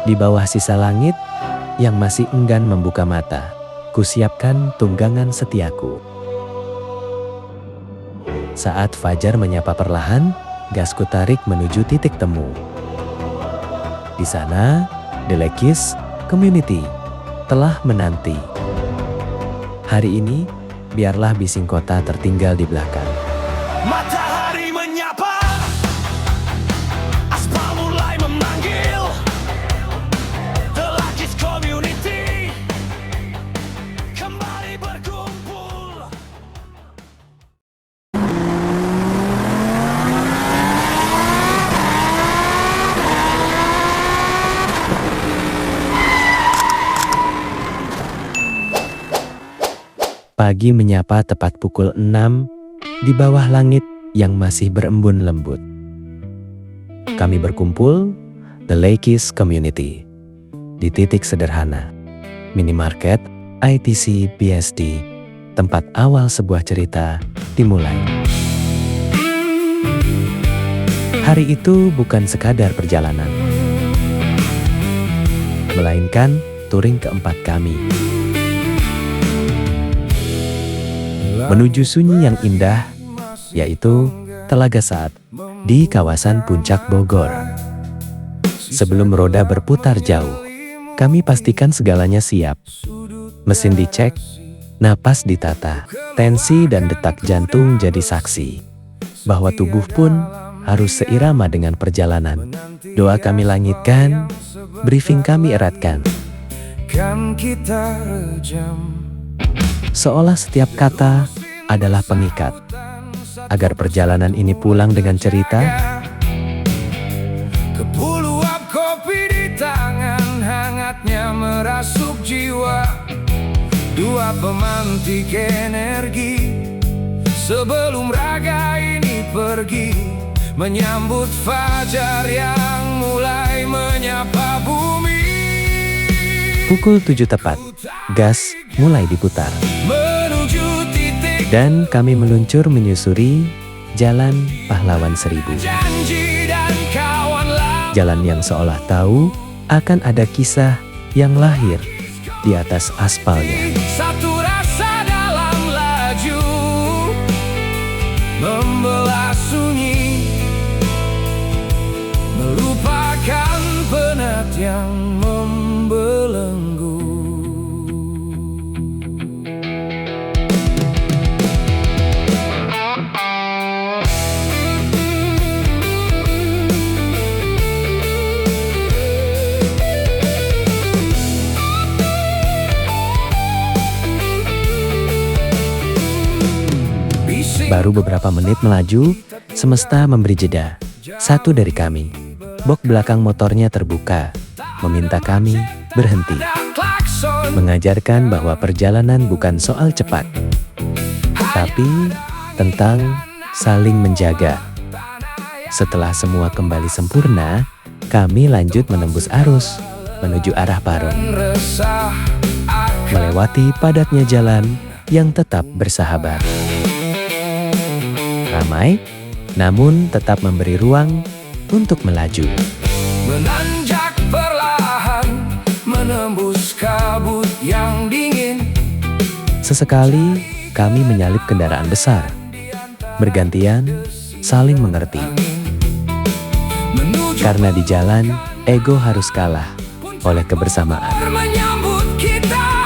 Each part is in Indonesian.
Di bawah sisa langit yang masih enggan membuka mata, kusiapkan tunggangan setiaku. Saat fajar menyapa perlahan, gasku tarik menuju titik temu. Di sana, The Lekis Community telah menanti. Hari ini, biarlah bising kota tertinggal di belakang. Matahari menyapa, aspal mulai memanggil. The Lekis Community kembali berkumpul. Pagi menyapa tepat pukul 6 di bawah langit yang masih berembun lembut. Kami berkumpul, The Lekis Community, di titik sederhana, minimarket ITC BSD, tempat awal sebuah cerita dimulai. Hari itu bukan sekadar perjalanan, melainkan touring keempat kami. Menuju sunyi yang indah, yaitu Telaga Saat di kawasan Puncak Bogor. Sebelum roda berputar jauh, kami pastikan segalanya siap. Mesin dicek, napas ditata, tensi dan detak jantung jadi saksi bahwa tubuh pun harus seirama dengan perjalanan. Doa kami langitkan, briefing kami eratkan. Kan kita rejam, Seolah setiap kata adalah pengikat, agar perjalanan ini pulang dengan cerita. kepuluhan kopi di tangan, hangatnya merasuk jiwa. Dua pemantik energi, sebelum raga ini pergi, menyambut fajar yang mulai menyapa bumi. Pukul 7 tepat, gas mulai diputar. Menuju titik Dan kami meluncur menyusuri Jalan Pahlawan Seribu. janji dan kawan lama. Jalan yang seolah tahu akan ada kisah yang lahir di atas aspalnya. Satu rasa dalam laju, membelah sunyi, melupakan penat yang membelenggu. Baru beberapa menit melaju, semesta memberi jeda. Satu dari kami, box belakang motornya terbuka, meminta kami berhenti. Klakson Mengajarkan bahwa perjalanan bukan soal cepat, tapi tentang saling menjaga. Setelah semua kembali sempurna, kami lanjut menembus arus menuju arah Parung, resah akan melewati padatnya jalan yang tetap bersahabat. Ramai, namun tetap memberi ruang untuk melaju. menanjak perlahan, menembus kabut yang dingin. Sesekali kami menyalip kendaraan besar, bergantian saling mengerti. Menuju Karena di jalan, ego harus kalah oleh kebersamaan. menyambut kita.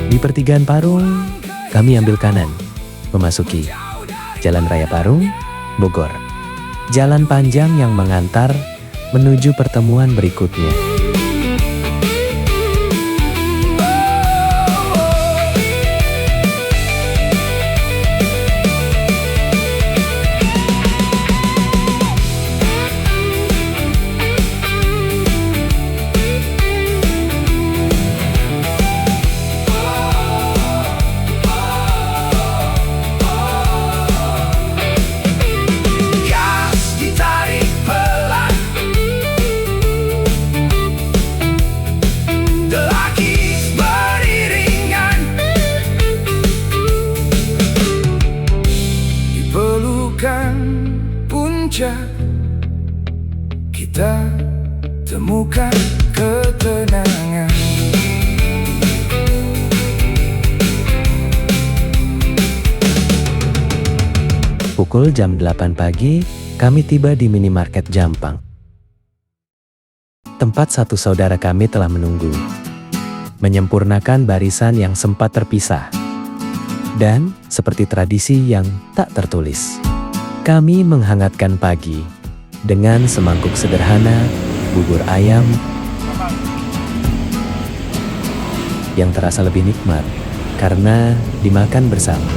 Di pertigaan Parung, kami ambil kanan, memasuki Jalan Raya Parung, Bogor. Jalan panjang yang mengantar menuju pertemuan berikutnya. Gas ditarik pelan, lelaki beriringan, di pelukan puncak kita temukan ketenangan. Pukul jam 8 pagi, kami tiba di minimarket Jampang. Tempat satu saudara kami telah menunggu, menyempurnakan barisan yang sempat terpisah. Dan, seperti tradisi yang tak tertulis, kami menghangatkan pagi dengan semangkuk sederhana bubur ayam yang terasa lebih nikmat karena dimakan bersama.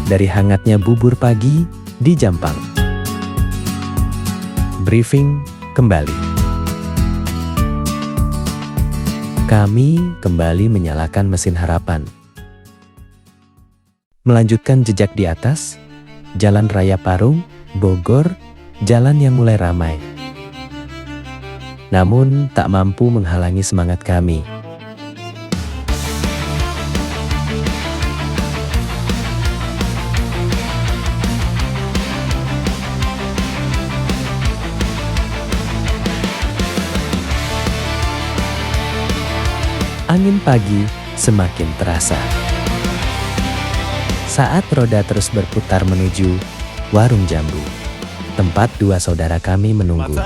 Dari hangatnya bubur pagi di Jampang. Briefing kembali. Kami kembali menyalakan mesin harapan. Melanjutkan jejak di atas, Jalan Raya Parung, Bogor, jalan yang mulai ramai. Namun tak mampu menghalangi semangat kami. Angin pagi semakin terasa. Saat roda terus berputar menuju warung jambu, tempat dua saudara kami menunggu.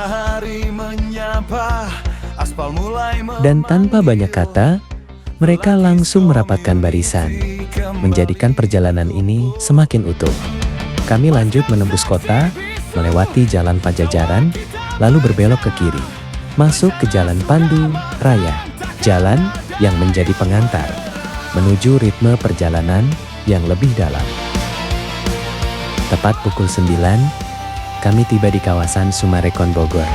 Dan tanpa banyak kata, mereka langsung merapatkan barisan, menjadikan perjalanan ini semakin utuh. Kami lanjut menembus kota, melewati Jalan Pajajaran, lalu berbelok ke kiri, masuk ke Jalan Pandu Raya, jalan yang menjadi pengantar menuju ritme perjalanan yang lebih dalam. Tepat pukul 9, kami tiba di kawasan Sumarekon Bogor.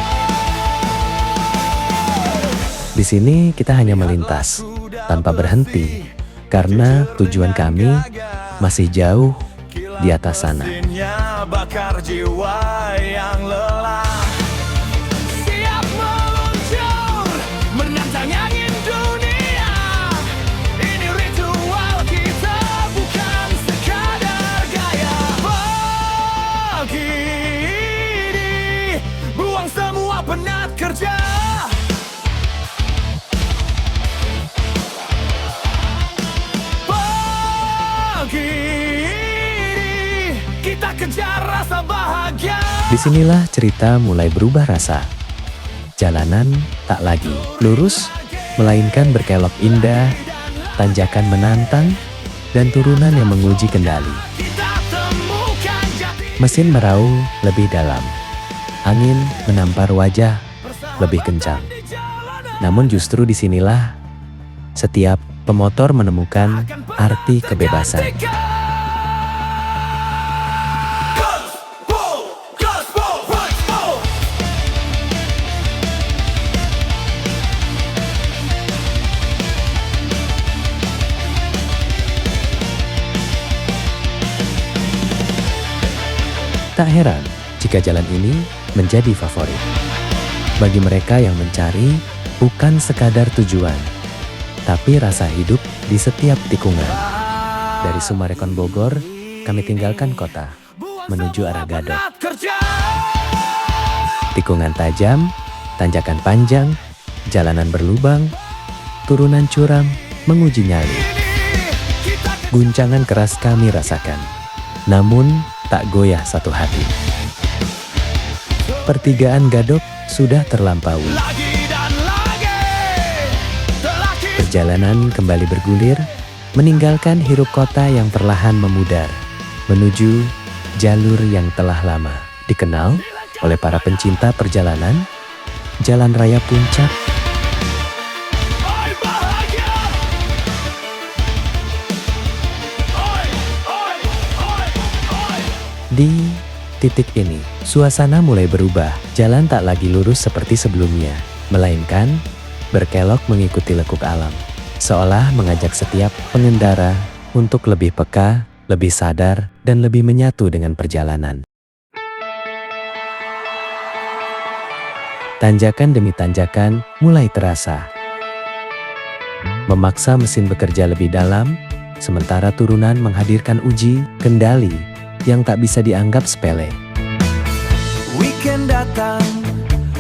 Di sini kita hanya melintas tanpa berhenti karena tujuan kami masih jauh di atas sana. Siap meluncur, menantang angin dunia. Ini ritual kita, bukan sekadar gaya. Pagi ini, buang semua penat kerja. Pagi ini, kita kejar rasa bahagia. Disinilah cerita mulai berubah rasa. Jalanan tak lagi lurus, melainkan berkelok indah, tanjakan menantang, dan turunan yang menguji kendali. Kita temukan jati Mesin merauh lebih dalam. Angin menampar wajah lebih kencang. di jalanan. Namun justru disinilah setiap pemotor menemukan arti kebebasan. Tak heran jika jalan ini menjadi favorit bagi mereka yang mencari bukan sekadar tujuan, tapi rasa hidup di setiap tikungan. Dari Sumarekon Bogor, kami tinggalkan kota menuju arah Gadok. Tikungan tajam, tanjakan panjang, jalanan berlubang, turunan curam menguji nyali. Guncangan keras kami rasakan, namun tak goyah satu hati. Pertigaan Gadok sudah terlampaui. Perjalanan kembali bergulir, meninggalkan hiruk kota yang perlahan memudar, menuju jalur yang telah lama dikenal oleh para pencinta perjalanan, Jalan Raya Puncak. Di titik ini, suasana mulai berubah. Jalan tak lagi lurus seperti sebelumnya, melainkan berkelok mengikuti lekuk alam. Seolah mengajak setiap pengendara untuk lebih peka, lebih sadar, dan lebih menyatu dengan perjalanan. Tanjakan demi tanjakan mulai terasa. Memaksa mesin bekerja lebih dalam, sementara turunan menghadirkan uji kendali yang tak bisa dianggap sepele. Weekend datang,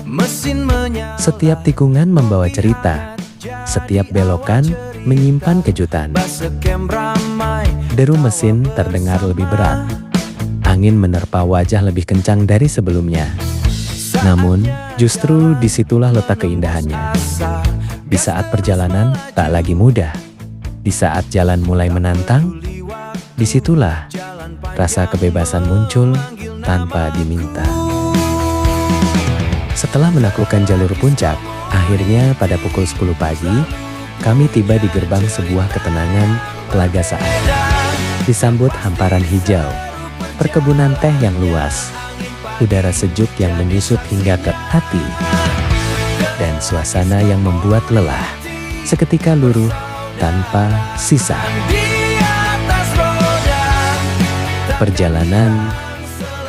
mesin menyala. Setiap tikungan membawa cerita, setiap belokan menyimpan kejutan. Basecamp ramai, Deru mesin terdengar lebih berat. Angin menerpa wajah lebih kencang dari sebelumnya. Namun, justru disitulah letak keindahannya. Di saat perjalanan tak lagi mudah, di saat jalan mulai menantang, disitulah rasa kebebasan muncul tanpa diminta. Setelah menaklukkan jalur puncak, akhirnya pada pukul 10 pagi, kami tiba di gerbang sebuah ketenangan Telaga Saat. Disambut hamparan hijau, perkebunan teh yang luas, udara sejuk yang menyusup hingga ke hati, dan suasana yang membuat lelah seketika luruh tanpa sisa. di atas roda, Perjalanan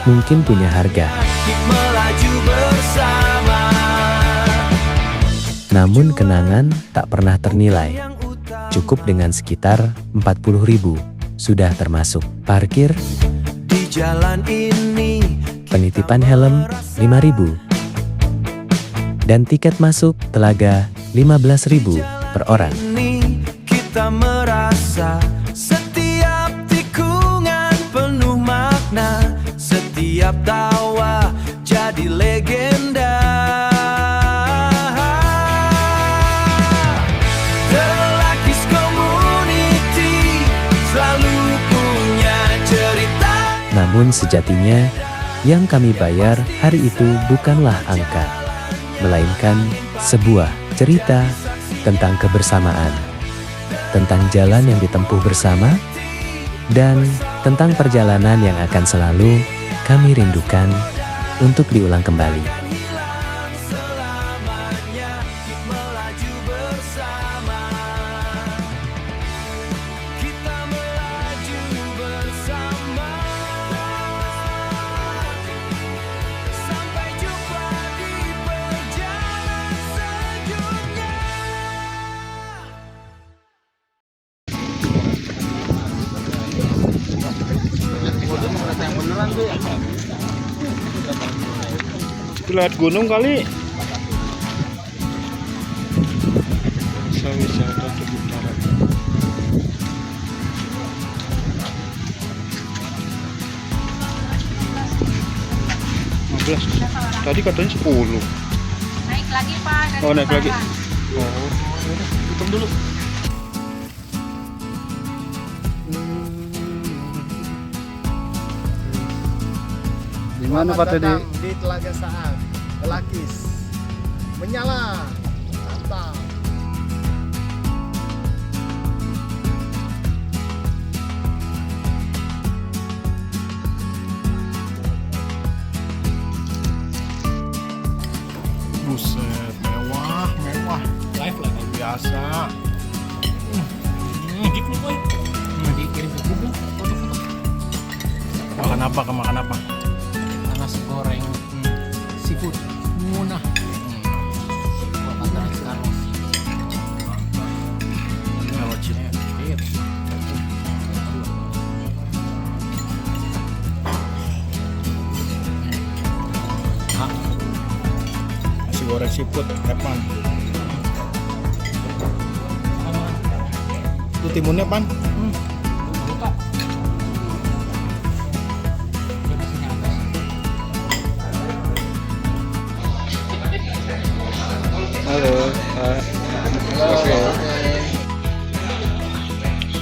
mungkin punya harga, melaju bersama. namun kenangan tak pernah ternilai. Cukup dengan sekitar 40.000, sudah termasuk parkir, Di jalan ini penitipan helm 5.000, dan tiket masuk telaga 15.000 per orang. ini kita merasa setiap tikungan penuh makna, setiap tawa jadi legenda. The Lakis Community selalu punya cerita. Namun sejatinya, yang kami bayar hari itu bukanlah angka, melainkan sebuah cerita tentang kebersamaan, tentang jalan yang ditempuh bersama, dan tentang perjalanan yang akan selalu kami rindukan untuk diulang kembali. Selamanya melaju bersama. Kita melaju bersama. Sampai jumpa di perjalanan selanjutnya. Lihat gunung kali. Wisata Tebing Darat. Tadi katanya 10. Naik lagi Pak. dari Oh, naik lagi. Lebaran. Oh, hitung dulu. Di mana Pak Teddy? Di Telaga Saat, Lakis, menyala, mantap. Buset, mewah, mewah. Live lah kayak biasa. Ngedit lu boy. Dikirim ke Google foto-foto. Makan apa? Makan apa? Nasi goreng seafood. Munah. Makan sekarang. Kalau cheat. Nasi goreng seafood, Epan. Itu timunnya, Pan? Halo, Pak. Oke.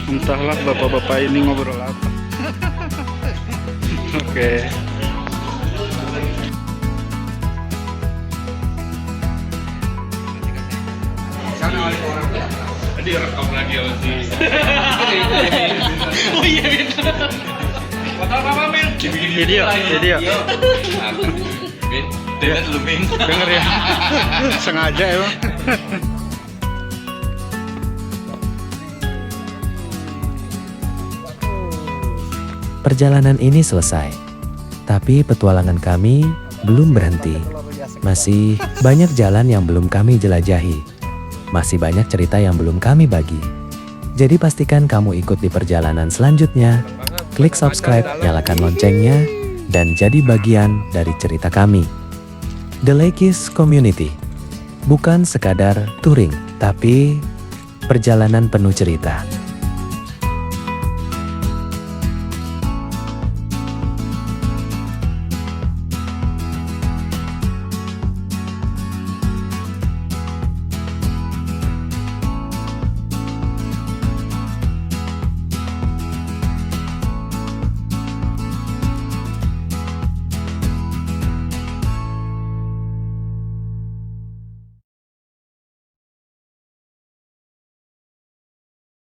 Entahlah bapak-bapak ini ngobrol apa. Oke. Tadi rekam lagi ya si. Oh iya gitu. Foto apa Mil? Video. Dengar dulu Mil. Denger ya. Sengaja emang. Perjalanan ini selesai, tapi petualangan kami belum berhenti. Luar biasa Masih banyak jalan yang belum kami jelajahi. Masih banyak cerita yang belum kami bagi. Jadi pastikan kamu ikut di perjalanan selanjutnya. Klik subscribe, nyalakan loncengnya, dan jadi bagian dari cerita kami. The Lekis Community. Bukan sekadar touring, tapi perjalanan penuh cerita.